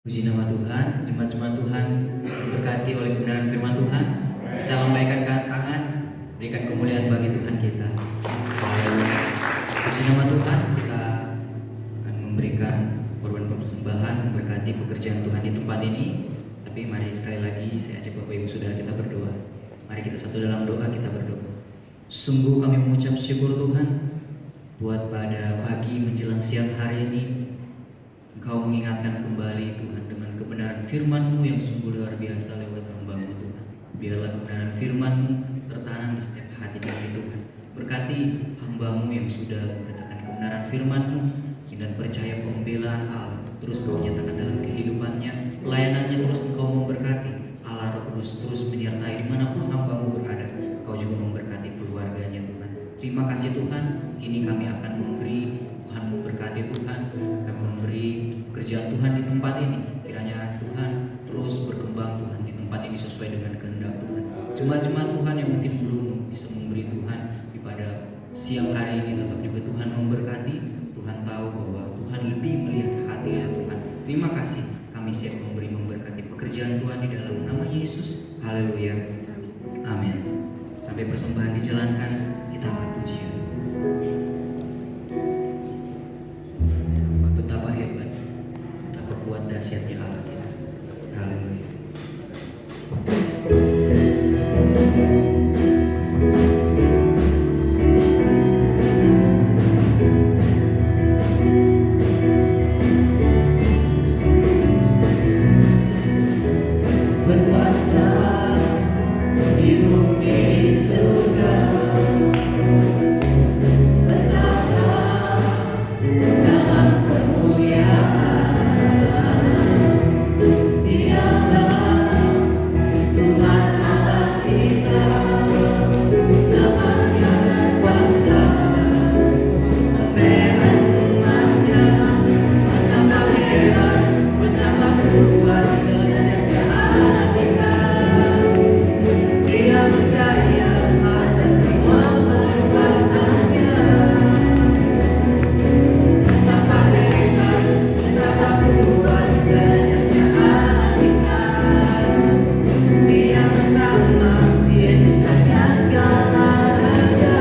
Puji nama Tuhan, jemaat-jemaat Tuhan berkati oleh kebenaran firman Tuhan. Bisa lambaikan tangan, berikan kemuliaan bagi Tuhan kita. Haleluya. Puji nama Tuhan, kita akan memberikan korban persembahan, berkati pekerjaan Tuhan di tempat ini. Tapi mari sekali lagi saya ajak Bapak Ibu Saudara kita berdoa. Mari kita satu dalam doa, kita berdoa. Sungguh kami mengucap syukur Tuhan buat pada pagi menjelang siang hari ini Engkau mengingatkan kembali Tuhan dengan kebenaran firman-Mu yang sungguh luar biasa lewat hamba-Mu Tuhan. Biarlah kebenaran firman-Mu tertanam di setiap hati kami Tuhan. Berkati hamba-Mu yang sudah menyatakan kebenaran firman-Mu dan percaya pembelaan Allah terus Kau nyatakan dalam kehidupannya, pelayanannya terus Engkau memberkati. Allah Roh Kudus terus menyertai dimanapun hamba-Mu berada. Kau juga memberkati keluarganya Tuhan. Terima kasih Tuhan, kini kami akan memberi, Tuhan memberkati Tuhan, kami memberi pekerjaan Tuhan di tempat ini. Kiranya Tuhan terus berkembang Tuhan di tempat ini sesuai dengan kehendak Tuhan. Jemaat-jemaat Tuhan yang mungkin belum bisa memberi Tuhan di pada siang hari ini, tetap juga Tuhan memberkati. Tuhan tahu bahwa Tuhan lebih melihat hati ya Tuhan. Terima kasih, kami siap memberi memberkati pekerjaan Tuhan di dalam nama Yesus. Haleluya. Amin. Sampai persembahan dijalankan, kita angkat pujian. Betapa hebat, betapa kuat dahsyatnya Allah kita. Haleluya. Berkuasa di bumi di surga, bertata dalam kemuliaan. Dialah Tuhan Allah kita, namanya berkuasa, membebas umatnya. Betapa hebat, betapa kuat dahsyatnya Allah kita. Dia berjaya atas semua perbuatannya. Betapa hebat, betapa kuat dahsyatnya Allah kita. Dia bernama Yesus Raja segala raja,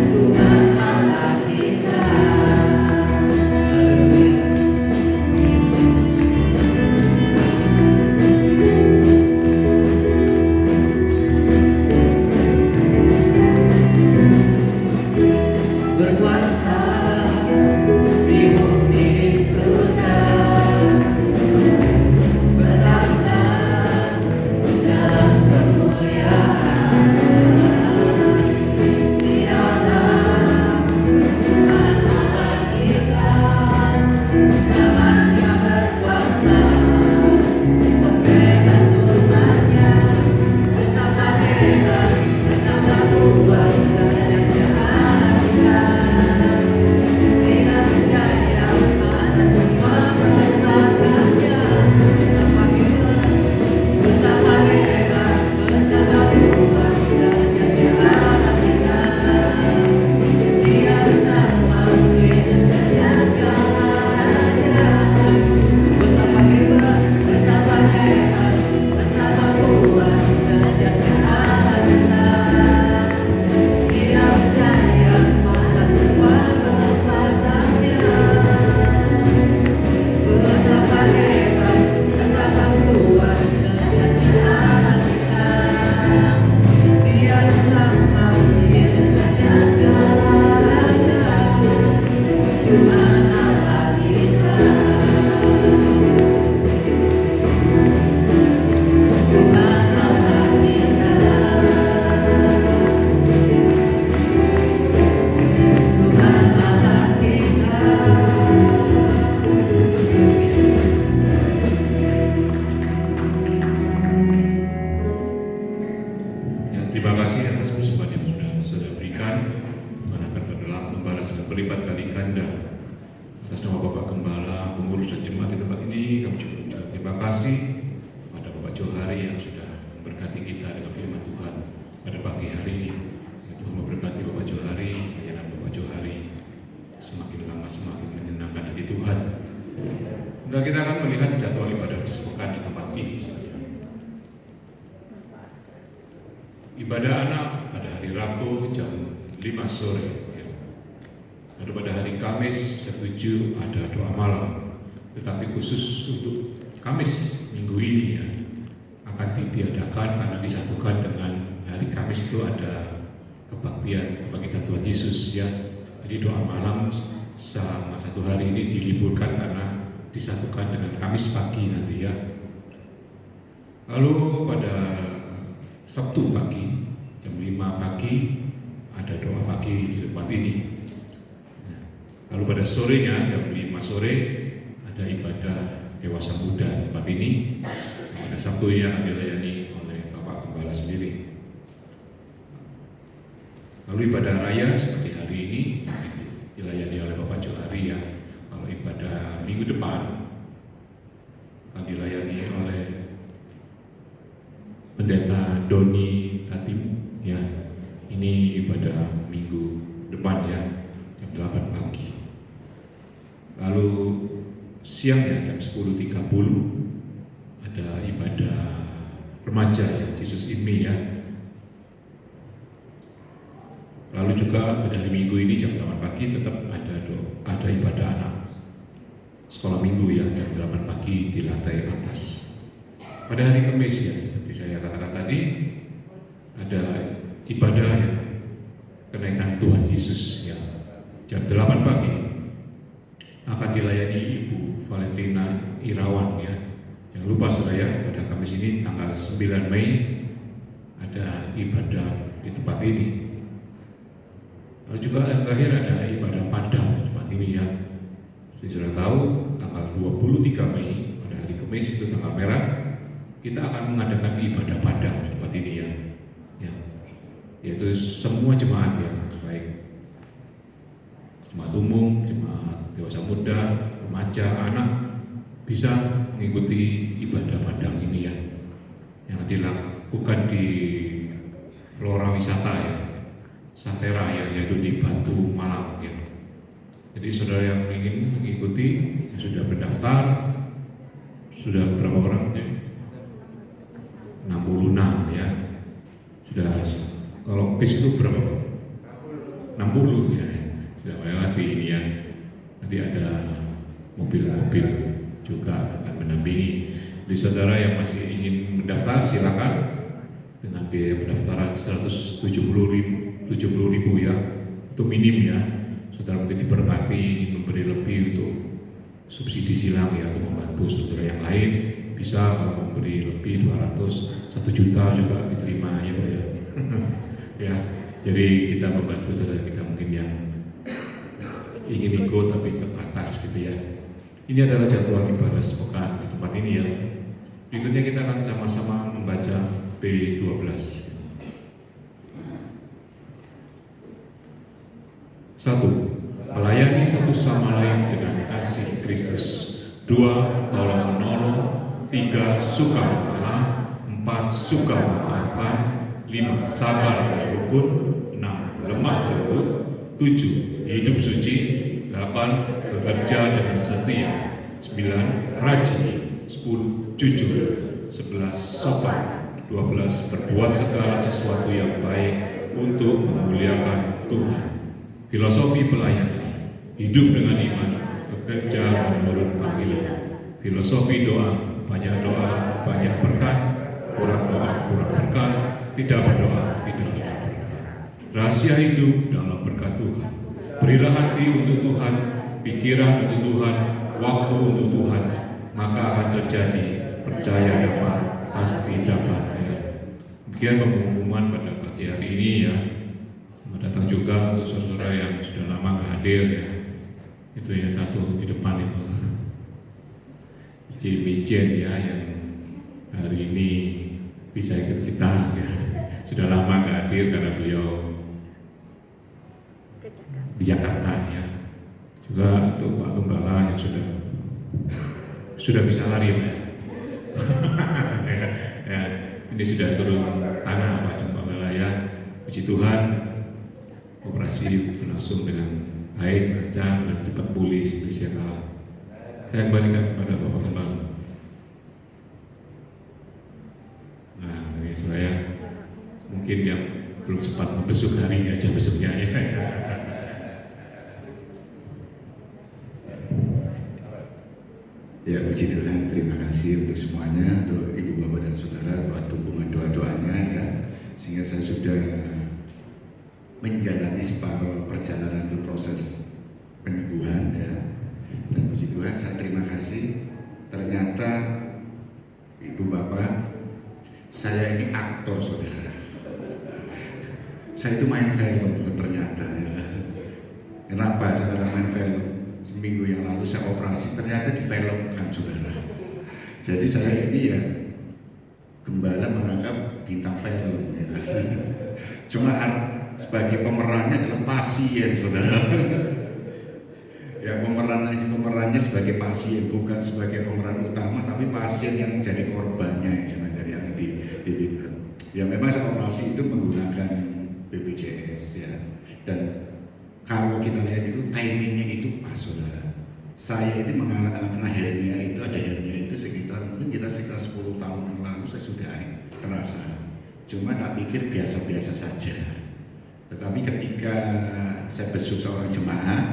Tuhan Allah kita. Berkuasa di bumi di surga, bertata dalam kemuliaan. Dialah Tuhan Allah kita, namanya berkuasa, membebas umatnya. Betapa hebat, betapa kuat dahsyatnya Allah kita. Dia berjaya atas semua perbuatannya. Betapa hebat, betapa hebat, betapa kuat dahsyatnya Allah kita. Dia bernama Yesus Raja segala raja. Betapa hebat, betapa hebat, betapa kuat dahsyatnya Allah kita. Dia berjaya atas semua perbuatannya. Betapa hebat, betapa kuat dahsyatnya Allah kita. Dia bernama Yesus Raja segala raja, Tuhan Allah kita. Tuhan Allah kita. Tuhan Allah kita. Ya, terima kasih atas persembahan yang sudah berikan. Tuhan akan membalas dengan berlipat kali ganda. Atas nama Bapak Gembala, pengurus dan jemaat di tempat ini, kami juga mengucapkan terima kasih pada Bapak Johari yang sudah memberkati kita dengan firman Tuhan pada pagi hari ini. Tuhan memberkati Bapak Johari, pelayanan Bapak Johari semakin lama semakin menyenangkan hati Tuhan. Dan kita akan melihat lihat jadwal ibadah sepekan di tempat ini saja. Ibadah anak pada hari Rabu jam 5 sore. Lalu pada hari Kamis setuju ada doa malam, tetapi khusus untuk Kamis minggu ini ya, akan ditiadakan karena disatukan dengan hari Kamis itu ada kebangkitan Tuhan Yesus ya. Jadi doa malam selama satu hari ini diliburkan karena disatukan dengan Kamis pagi nanti ya. Lalu pada Sabtu pagi jam 5 pagi ada doa pagi di tempat ini. Lalu pada sorenya jam 5 sore ada ibadah dewasa muda di tempat ini. Pada Sabtu ini akan dilayani oleh Bapak Gembala sendiri. Lalu ibadah raya seperti hari ini dilayani oleh Bapak Johari ya. Kalau ibadah minggu depan akan dilayani oleh Pendeta Doni Tatim ya. Ini ibadah minggu depan ya, jam 8 pagi. Lalu siangnya jam 10.30 ada ibadah remaja ya, Jesus in Me ya. Lalu juga pada hari Minggu ini jam 8 pagi tetap ada ibadah anak sekolah minggu ya, jam 8 pagi di lantai atas. Pada hari Kamis ya, seperti saya katakan tadi, ada ibadah ya, kenaikan Tuhan Yesus ya, jam 8 pagi akan dilayani Ibu Valentina Irawan ya. Jangan lupa saudara, pada Kamis ini tanggal 9 Mei ada ibadah di tempat ini. Lalu juga yang terakhir ada ibadah padang di tempat ini ya. Seperti sudah tahu, tanggal 23 Mei pada hari Kamis itu tanggal merah, kita akan mengadakan ibadah padang di tempat ini ya. Yaitu semua jemaat ya, baik jemaat umum, jemaat dewasa muda, remaja, anak bisa mengikuti ibadah padang ini ya, yang dilakukan di Flora Wisata ya, Santera ya, yaitu di Batu Malang ya. Jadi saudara yang ingin mengikuti yang sudah berdaftar, sudah berapa orang ya? 66 ya. Sudah, kalau bis itu berapa? 60 ya. Sudah melewati ini ya. Nanti ada mobil-mobil juga akan mendampingi. Jadi saudara yang masih ingin mendaftar silakan dengan biaya pendaftaran 170.000 ya, itu minim ya. Saudara mungkin diberkati ingin memberi lebih untuk subsidi silang ya, untuk membantu saudara yang lain bisa kalau memberi lebih 200, 1 juta juga diterima ya Pak ya. Ya, jadi kita membantu saudara kita mungkin yang ingin ikut tapi terbatas gitu ya. Ini adalah jadwal ibadah sepekan di tempat ini ya. Berikutnya kita akan sama-sama membaca B12. 1. Melayani satu sama lain dengan kasih Kristus. 2. Tolong menolong. 3. Suka mengalah. 4. Suka memaafkan. 5. Sabar dan rukun. 6. Lemah lembut. 7. Hidup suci. 8. Bekerja dengan setia. 9. Rajin. 10. Jujur. 11. Sopan. 12. Berbuat segala sesuatu yang baik untuk memuliakan Tuhan. Filosofi pelayanan, hidup dengan iman, bekerja menurut panggilan. Filosofi doa, banyak berkat, kurang doa, kurang berkat, tidak berdoa, tidak ada berkat. Rahasia hidup dalam berkat Tuhan. Berilah hati untuk Tuhan, pikiran untuk Tuhan, waktu untuk Tuhan, maka akan terjadi. Percaya dapat, pasti dapat. Ya. Demikian pengumuman pada pagi hari ini ya. Datang juga untuk saudara yang sudah lama nggak hadir ya, itu ya satu di depan itu Jimmy Jen ya, yang hari ini bisa ikut kita ya. Sudah lama nggak hadir karena beliau di Jakarta ya. Juga untuk Pak Gembala yang sudah bisa lari ya. Ya, ini sudah turun tanah Pak Gembala ya. Puji Tuhan, operasi berlangsung dengan baik, lancar, dan cepat pulih seperti sedia kala. Saya kembalikan kepada Bapak Gembala. mungkin yang belum sempat membesuk hari aja besuknya ya. Ya, puji Tuhan, terima kasih untuk semuanya, untuk Ibu Bapak dan Saudara buat dukungan doa-doanya ya, sehingga saya sudah menjalani separuh perjalanan untuk proses penyembuhan ya. Dan puji Tuhan, saya terima kasih. Ternyata Ibu Bapak, saya ini aktor saudara. Saya itu main film ternyata ya. Kenapa sekarang main film? Seminggu yang lalu saya operasi, ternyata difilmkan saudara. Jadi saya ini ya gembala merangkap bintang film ya. Cuma sebagai pemerannya adalah pasien saudara. Ya pemerannya sebagai pasien, bukan sebagai pemeran utama, tapi pasien yang jadi korbannya sebenarnya yang di ya memang saya operasi itu menggunakan BPJS ya. Dan kalau kita lihat itu timingnya itu pas saudara. Saya ini kena hernia itu, ada hernia itu sekitar 10 tahun yang lalu saya sudah terasa. Cuma tak pikir biasa-biasa saja. Tetapi ketika saya besuk seorang jemaah,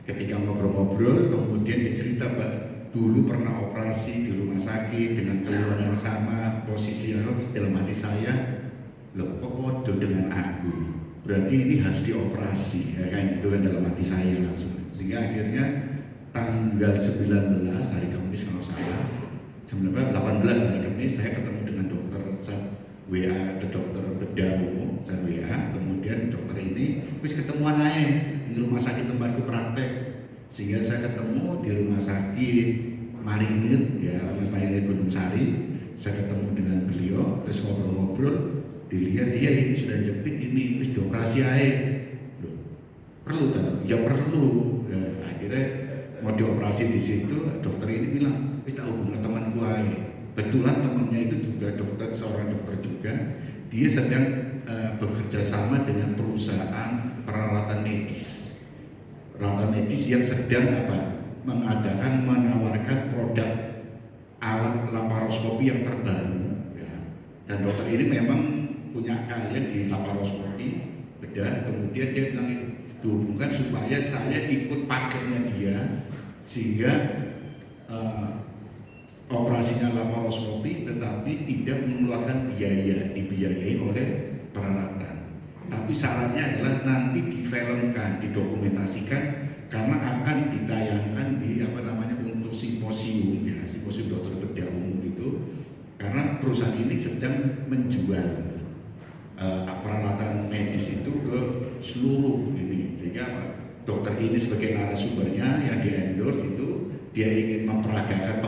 ketika ngobrol-ngobrol, kemudian dia cerita Pak, dulu pernah operasi di rumah sakit dengan keluhan yang sama, posisinya dalam hati saya, loh kok podo dengan aku? Berarti ini harus dioperasi, ya kan gitu kan dalam hati saya langsung. Sehingga akhirnya tanggal 19 hari Kamis kalau salah, 18 hari Kamis saya ketemu dengan dokter, saya WA ke dokter bedah umum, saya WA, kemudian dokter ini wis ketemuan aja di rumah sakit tempatku praktek. Sehingga saya ketemu di rumah sakit Marinir ya, Mas Marinir Gunung Sari. Saya ketemu dengan beliau, terus ngobrol-ngobrol, dilihat iya ini sudah jepit, ini wis dioperasi aja. Loh, perlu kan? Ya perlu. Ya, akhirnya mau dioperasi di situ, dokter ini bilang wis tak hubungi temanku aja. Kebetulan temannya itu juga dokter, seorang dokter juga. Dia sedang bekerja sama dengan perusahaan peralatan medis. Peralatan medis yang sedang menawarkan produk alat laparoskopi yang terbaru. Ya. Dan dokter ini memang punya keahlian di laparoskopi bedah. Kemudian dia bilang dihubungkan supaya saya ikut paketnya dia, sehingga operasinya laparoskopi tetapi tidak mengeluarkan biaya, dibiayai oleh peralatan. Tapi syaratnya adalah nanti difilmkan, didokumentasikan karena akan ditayangkan di untuk simposium ya, simposium dokter bedah umum itu, karena perusahaan ini sedang menjual peralatan medis itu ke seluruh ini. Sehingga dokter ini sebagai narasumbernya yang di endorse itu dia ingin memperagakan